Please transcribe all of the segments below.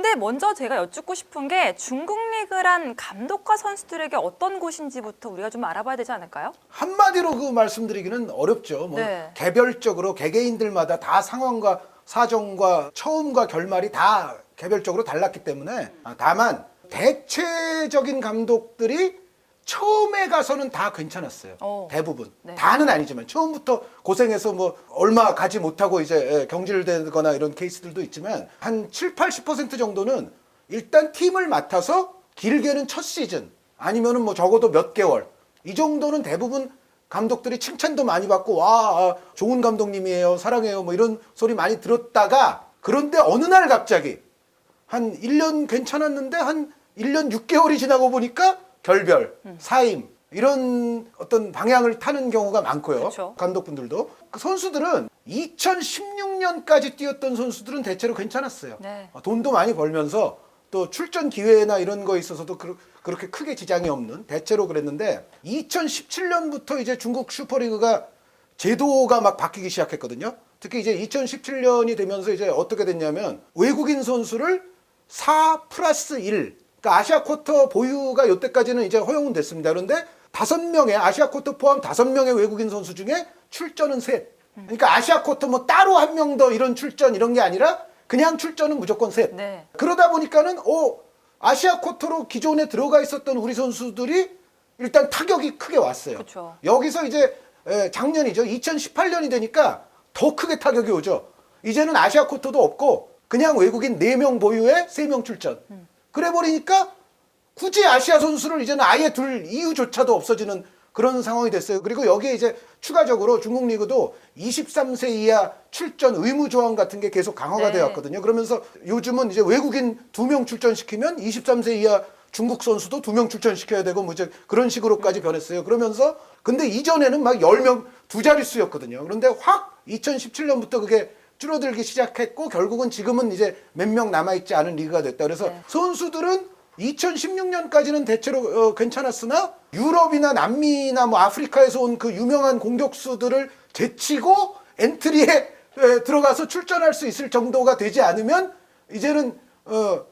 근데 먼저 제가 여쭙고 싶은 게 중국 리그란 감독과 선수들에게 어떤 곳인지부터 우리가 좀 알아봐야 되지 않을까요? 한마디로 그 말씀드리기는 어렵죠. 뭐 네. 개별적으로 개개인들마다 다 상황과 사정과 처음과 결말이 다 개별적으로 달랐기 때문에 다만 대체적인 감독들이 처음에 가서는 다 괜찮았어요. 대부분. 네. 다는 아니지만 처음부터 고생해서 뭐 얼마 가지 못하고 이제 경질되거나 이런 케이스들도 있지만 한 7, 80% 정도는 일단 팀을 맡아서 길게는 첫 시즌 아니면은 뭐 적어도 몇 개월 이 정도는 대부분 감독들이 칭찬도 많이 받고 와 좋은 감독님이에요 사랑해요 뭐 이런 소리 많이 들었다가 그런데 어느 날 갑자기 한 1년 괜찮았는데 한 1년 6개월이 지나고 보니까 결별, 사임 이런 어떤 방향을 타는 경우가 많고요. 그렇죠. 감독분들도. 그 선수들은 2016년까지 뛰었던 선수들은 대체로 괜찮았어요. 네. 돈도 많이 벌면서 또 출전 기회나 이런 거에 있어서도 그렇게 크게 지장이 없는 대체로 그랬는데 2017년부터 이제 중국 슈퍼리그가 제도가 막 바뀌기 시작했거든요. 특히 이제 2017년이 되면서 이제 어떻게 됐냐면 외국인 선수를 4 플러스 1 그러니까 아시아 쿼터 보유가 이때까지는 이제 허용은 됐습니다. 그런데 5명의 아시아 쿼터 포함 5명의 외국인 선수 중에 출전은 셋. 그러니까 아시아 쿼터 뭐 따로 한 명 더 이런 출전 이런 게 아니라 그냥 출전은 무조건 셋. 네. 그러다 보니까는 아시아 쿼터로 기존에 들어가 있었던 우리 선수들이 일단 타격이 크게 왔어요. 그쵸. 여기서 이제 작년이죠. 2018년이 되니까 더 크게 타격이 오죠. 이제는 아시아 쿼터도 없고 그냥 외국인 4명 보유에 3명 출전. 그래 버리니까 굳이 아시아 선수를 이제는 아예 둘 이유조차도 없어지는 그런 상황이 됐어요. 그리고 여기에 이제 추가적으로 중국 리그도 23세 이하 출전 의무 조항 같은 게 계속 강화가 네. 되어 왔거든요. 그러면서 요즘은 이제 외국인 2명 출전시키면 23세 이하 중국 선수도 2명 출전시켜야 되고 뭐 이제 그런 식으로까지 변했어요. 그러면서 근데 이전에는 막 10명 두 자릿수였거든요. 그런데 확 2017년부터 그게 줄어들기 시작했고 결국은 지금은 이제 몇 명 남아있지 않은 리그가 됐다. 그래서 네. 선수들은 2016년까지는 대체로 괜찮았으나 유럽이나 남미나 뭐 아프리카에서 온 그 유명한 공격수들을 제치고 엔트리에 들어가서 출전할 수 있을 정도가 되지 않으면 이제는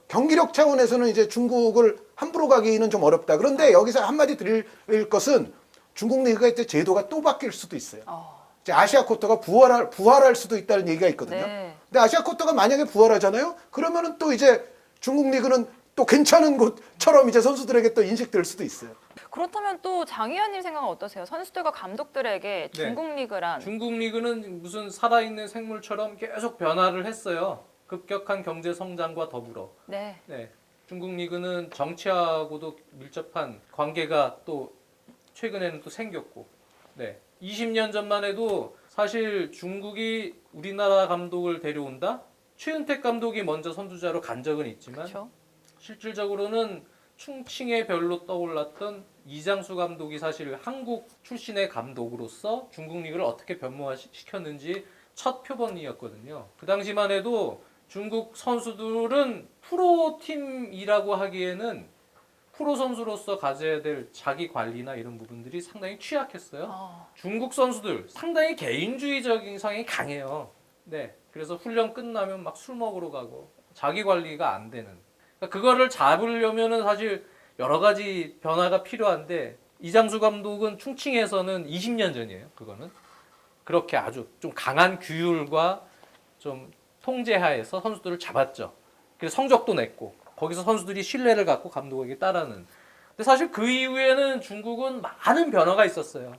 경기력 차원에서는 이제 중국을 함부로 가기는 좀 어렵다. 그런데 여기서 한마디 드릴 것은 중국 리그가 이제 제도가 또 바뀔 수도 있어요. 이제 아시아 쿼터가 부활할 수도 있다는 얘기가 있거든요. 네. 근데 아시아 쿼터가 만약에 부활하잖아요. 그러면은 또 이제 중국 리그는 또 괜찮은 곳처럼 이제 선수들에게 또 인식될 수도 있어요. 그렇다면 또 장 의원님 생각은 어떠세요? 선수들과 감독들에게 중국 리그란 중국 리그는 무슨 살아있는 생물처럼 계속 변화를 했어요. 급격한 경제 성장과 더불어. 네. 네. 중국 리그는 정치하고도 밀접한 관계가 또 최근에는 또 생겼고. 네. 20년 전만 해도 사실 중국이 우리나라 감독을 데려온다? 최은택 감독이 먼저 선두자로 간 적은 있지만 그렇죠. 실질적으로는 충칭의 별로 떠올랐던 이장수 감독이 사실 한국 출신의 감독으로서 중국 리그를 어떻게 변모시켰는지 첫 표본이었거든요. 그 당시만 해도 중국 선수들은 프로팀이라고 하기에는 프로 선수로서 가져야 될 자기 관리나 이런 부분들이 상당히 취약했어요. 중국 선수들 상당히 개인주의적인 성향이 강해요. 네, 그래서 훈련 끝나면 막 술 먹으러 가고 자기 관리가 안 되는. 그러니까 그거를 잡으려면은 사실 여러 가지 변화가 필요한데 이장수 감독은 충칭에서는 20년 전이에요. 그거는 그렇게 아주 좀 강한 규율과 좀 통제하에서 선수들을 잡았죠. 그래서 성적도 냈고 거기서 선수들이 신뢰를 갖고 감독에게 따르는. 근데 사실 그 이후에는 중국은 많은 변화가 있었어요.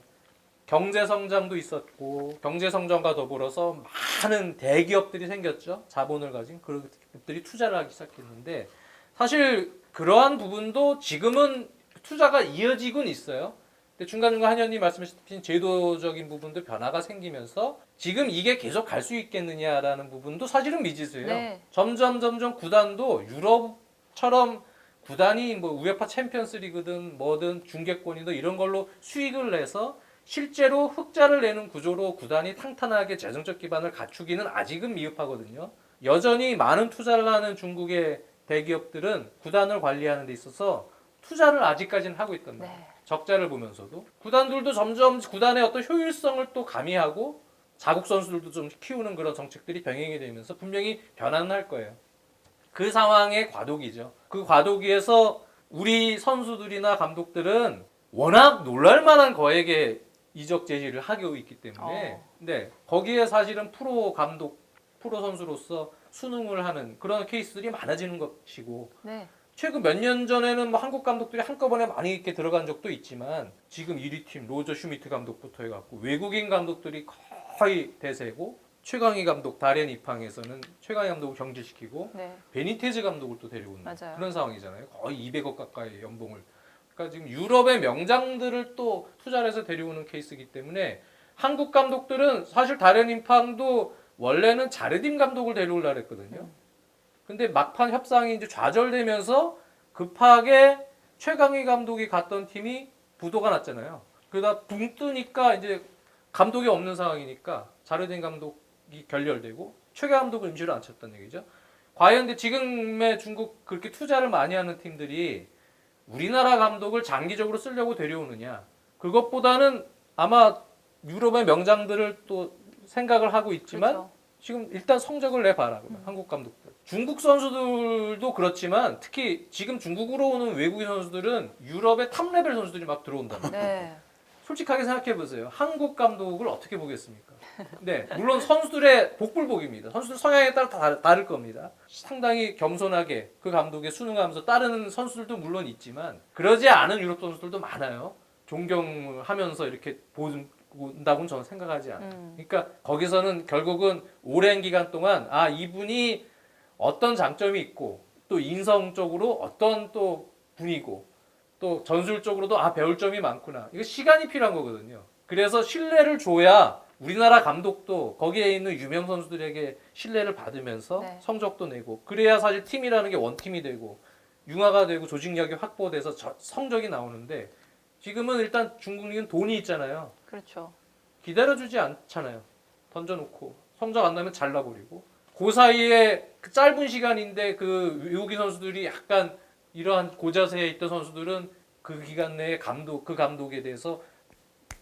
경제 성장도 있었고 경제 성장과 더불어서 많은 대기업들이 생겼죠. 자본을 가진 그들이 투자를 하기 시작했는데 사실 그러한 부분도 지금은 투자가 이어지곤 있어요. 근데 중간중간 한현님 말씀하신 제도적인 부분도 변화가 생기면서 지금 이게 계속 갈 수 있겠느냐라는 부분도 사실은 미지수예요. 네. 점점 구단도 유럽처럼 구단이 뭐 우에파 챔피언스 리그든 뭐든 중계권이든 이런 걸로 수익을 내서 실제로 흑자를 내는 구조로 구단이 탄탄하게 재정적 기반을 갖추기는 아직은 미흡하거든요. 여전히 많은 투자를 하는 중국의 대기업들은 구단을 관리하는 데 있어서 투자를 아직까지는 하고 있단 말이에요. 네. 적자를 보면서도 구단들도 점점 구단의 어떤 효율성을 또 가미하고 자국 선수들도 좀 키우는 그런 정책들이 병행이 되면서 분명히 변화는 할 거예요. 그 상황의 과도기죠. 그 과도기에서 우리 선수들이나 감독들은 워낙 놀랄만한 거액의 이적 제의를 하고 있기 때문에 네, 거기에 사실은 프로 감독, 프로 선수로서 순응을 하는 그런 케이스들이 많아지는 것이고 네. 최근 몇 년 전에는 뭐 한국 감독들이 한꺼번에 많이 이렇게 들어간 적도 있지만 지금 1위 팀 로저 슈미트 감독부터 해갖고 외국인 감독들이 거의 대세고 최강희 감독 다렌 입항에서는 최강희 감독을 경질시키고 네. 베니테즈 감독을 또 데리고 오는 맞아요. 그런 상황이잖아요. 거의 200억 가까이 연봉을. 그러니까 지금 유럽의 명장들을 또 투자를 해서 데려오는 케이스이기 때문에 한국 감독들은 사실 다렌 입항도 원래는 자르딘 감독을 데려오려고 했거든요. 근데 막판 협상이 이제 좌절되면서 급하게 최강희 감독이 갔던 팀이 부도가 났잖아요. 그러다 붕 뜨니까 이제 감독이 없는 상황이니까 자르딘 감독이 결렬되고 최 감독을 임시로 앉혔다는 얘기죠. 과연 근데 지금의 중국 그렇게 투자를 많이 하는 팀들이 우리나라 감독을 장기적으로 쓰려고 데려오느냐? 그것보다는 아마 유럽의 명장들을 또 생각을 하고 있지만 그렇죠. 지금 일단 성적을 내봐라. 한국 감독들. 중국 선수들도 그렇지만 특히 지금 중국으로 오는 외국인 선수들은 유럽의 탑레벨 선수들이 막 들어온다. 네. 솔직하게 생각해 보세요. 한국 감독을 어떻게 보겠습니까? 네, 물론 선수들의 복불복입니다. 선수들 성향에 따라 다 다를 겁니다. 상당히 겸손하게 그 감독에 순응하면서 따르는 선수들도 물론 있지만 그러지 않은 유럽 선수들도 많아요. 존경을 하면서 이렇게 본다고는 저는 생각하지 않아요. 그러니까 거기서는 결국은 오랜 기간 동안 아 이분이 어떤 장점이 있고 또 인성적으로 어떤 또 분이고 또 전술적으로도 아 배울 점이 많구나. 이거 시간이 필요한 거거든요. 그래서 신뢰를 줘야 우리나라 감독도 거기에 있는 유명 선수들에게 신뢰를 받으면서 네. 성적도 내고 그래야 사실 팀이라는 게 원팀이 되고 융화가 되고 조직력이 확보돼서 성적이 나오는데 지금은 일단 중국 리그는 돈이 있잖아요. 그렇죠. 기다려주지 않잖아요. 던져놓고 성적 안 나면 잘라버리고 그 사이에 그 짧은 시간인데 그 외국인 선수들이 약간 이러한 고자세에 있던 선수들은 그 기간 내에 그 감독에 대해서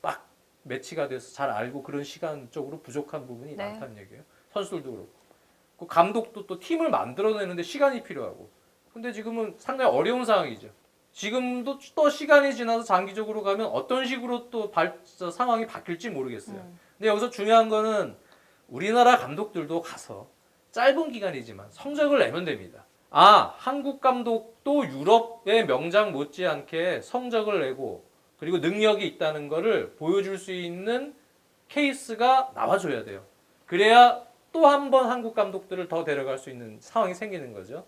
막 매치가 돼서 잘 알고 그런 시간적으로 부족한 부분이 네. 많다는 얘기예요. 선수들도 그렇고. 그 감독도 또 팀을 만들어내는데 시간이 필요하고. 근데 지금은 상당히 어려운 상황이죠. 지금도 또 시간이 지나서 장기적으로 가면 어떤 식으로 또 상황이 바뀔지 모르겠어요. 근데 여기서 중요한 거는 우리나라 감독들도 가서 짧은 기간이지만 성적을 내면 됩니다. 아, 한국 감독도 유럽의 명장 못지않게 성적을 내고 그리고 능력이 있다는 거를 보여줄 수 있는 케이스가 나와줘야 돼요. 그래야 또 한 번 한국 감독들을 더 데려갈 수 있는 상황이 생기는 거죠.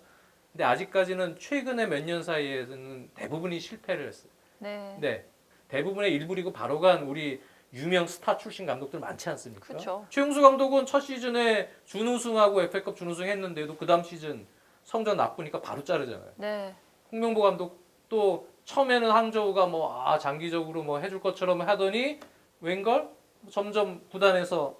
근데 아직까지는 최근에 몇 년 사이에는 대부분이 실패를 했어요. 네. 네. 대부분의 일부 리그 바로 간 우리 유명 스타 출신 감독들 많지 않습니까? 그렇죠. 최용수 감독은 첫 시즌에 준우승하고 FA컵 준우승 했는데도 그 다음 시즌 성적 나쁘니까 바로 자르잖아요. 네. 홍명보 감독도 처음에는 항저우가 뭐 장기적으로 뭐 해줄 것처럼 하더니 웬걸 점점 구단에서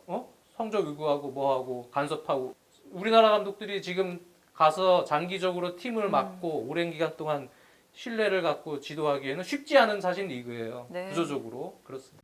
성적 요구하고 뭐하고 간섭하고 우리나라 감독들이 지금 가서 장기적으로 팀을 맡고 오랜 기간 동안 신뢰를 갖고 지도하기에는 쉽지 않은 사실 리그예요. 네. 구조적으로 그렇습니다.